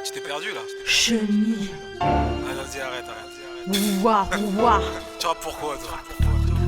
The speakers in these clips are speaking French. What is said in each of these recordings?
Tu t'es perdu là. Chenille. Vas-y, arrête. Ouah, ouah. Tu rappes pourquoi toi?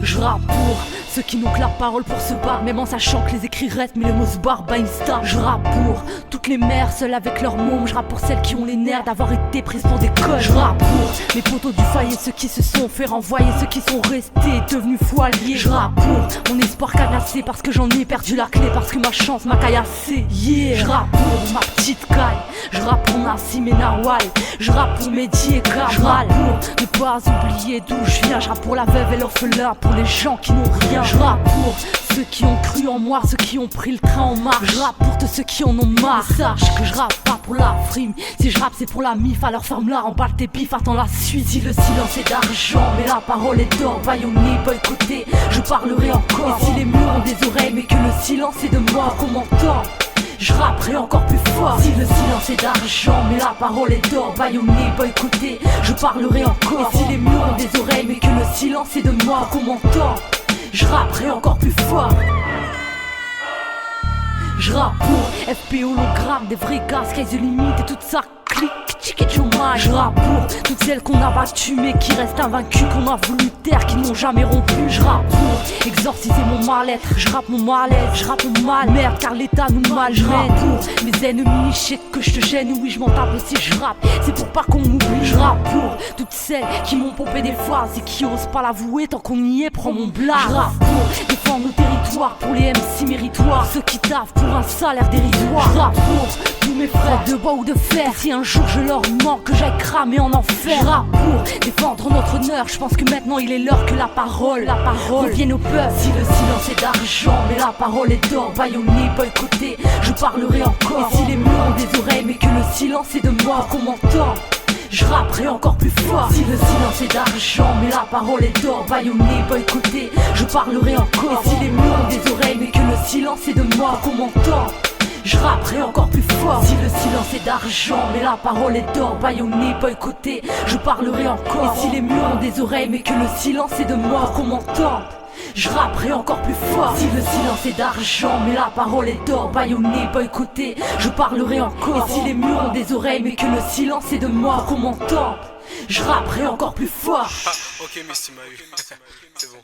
Je rappe pour ceux qui n'ont que la parole pour se battre, même en sachant que les écrits restent, mais les mots se barrent, bah Insta. Je rappe pour toutes les mères seules avec leurs mômes. Je rappe pour celles qui ont les nerfs d'avoir été prises pour des connes. Je rappe pour les poteaux du foyer, ceux qui se sont fait renvoyer, ceux qui sont restés devenus foiliers. Je rappe pour mon espoir canassé, parce que j'en ai perdu la clé, parce que ma chance m'a caillassé. Yeah. Je rappe pour ma petite caille, je rappe pour Nassim et Nawal, je rappe pour Mehdi et Kamal. Je rappe pour ne pas oublier d'où je viens, je rappe pour la veuve et l'orphelin, pour les gens qui n'ont rien. Je rappe pour ceux qui ont cru en moi, ceux qui ont pris le train en marche. Je rappe pour tous ceux qui en ont marre. Sache que je rappe pas pour la frime, si je rappe c'est pour la mif. Alors ferme-la, emballe tes bifs, attends la suite. Si le silence est d'argent, mais la parole est d'or, bâillonné, boycotté, je parlerai encore. Et si les murs ont des oreilles, mais que le silence est de moi, qu'on m'entend, je rapperai encore plus fort. Si le silence est d'argent, mais la parole est d'or, bâillonné, boycotté, je parlerai encore. Et si les murs ont des oreilles, mais que le silence est de moi, qu'on m'entend, je rapperai encore plus fort. Je rappe pour FP hologramme, des vrais gars, sky's the limit et toute ça clique. Je rappe pour toutes celles qu'on a battues mais qui restent invaincues, qu'on a voulu taire, qui n'ont jamais rompu. Je rappe pour exorciser mon mal-être, je rappe mon mal-être, je rappe mon mal merde car l'état nous malmène. Je rappe pour mes ennemis, je sais que je te gêne, oui je m'en tape aussi je rappe, c'est pour pas qu'on m'oublie. Je rappe pour toutes celles qui m'ont pompé des phrases et qui osent pas l'avouer, tant qu'on y est prends mon blague. Je rappe pour défendre nos territoires, pour les MC méritoires, ceux qui taffent pour un salaire dérisoire. Je rappe pour tous mes frères de bois ou de fer, si un jour je leur manque que j'aille cramer en enfer. Je rappe pour défendre notre honneur, je pense que maintenant il est l'heure que la parole revienne au peuple. Si le silence est d'argent, mais la parole est d'or, bâillonné, boycotté, je parlerai encore. Et si les murs ont des oreilles, mais que le silence est de moi, qu'on m'entend, je rapperai encore plus fort. Si le silence est d'argent, mais la parole est d'or, bâillonné, boycotté, je parlerai encore. Et si les murs ont des oreilles, mais que le silence est de moi, qu'on m'entend, je rapperai encore plus fort. Si le silence est d'argent, mais la parole est d'or, bâillonné, boycotté, je parlerai encore. Et si les murs ont des oreilles, mais que le silence est de moi, qu'on m'entend, je rapperai encore plus fort. Si le silence est d'argent, mais la parole est d'or, bâillonné, boycotté, je parlerai encore. Et si les murs ont des oreilles, mais que le silence est de moi, qu'on m'entend, je rapperai encore plus fort. Ok, mais tu m'as eu. C'est bon.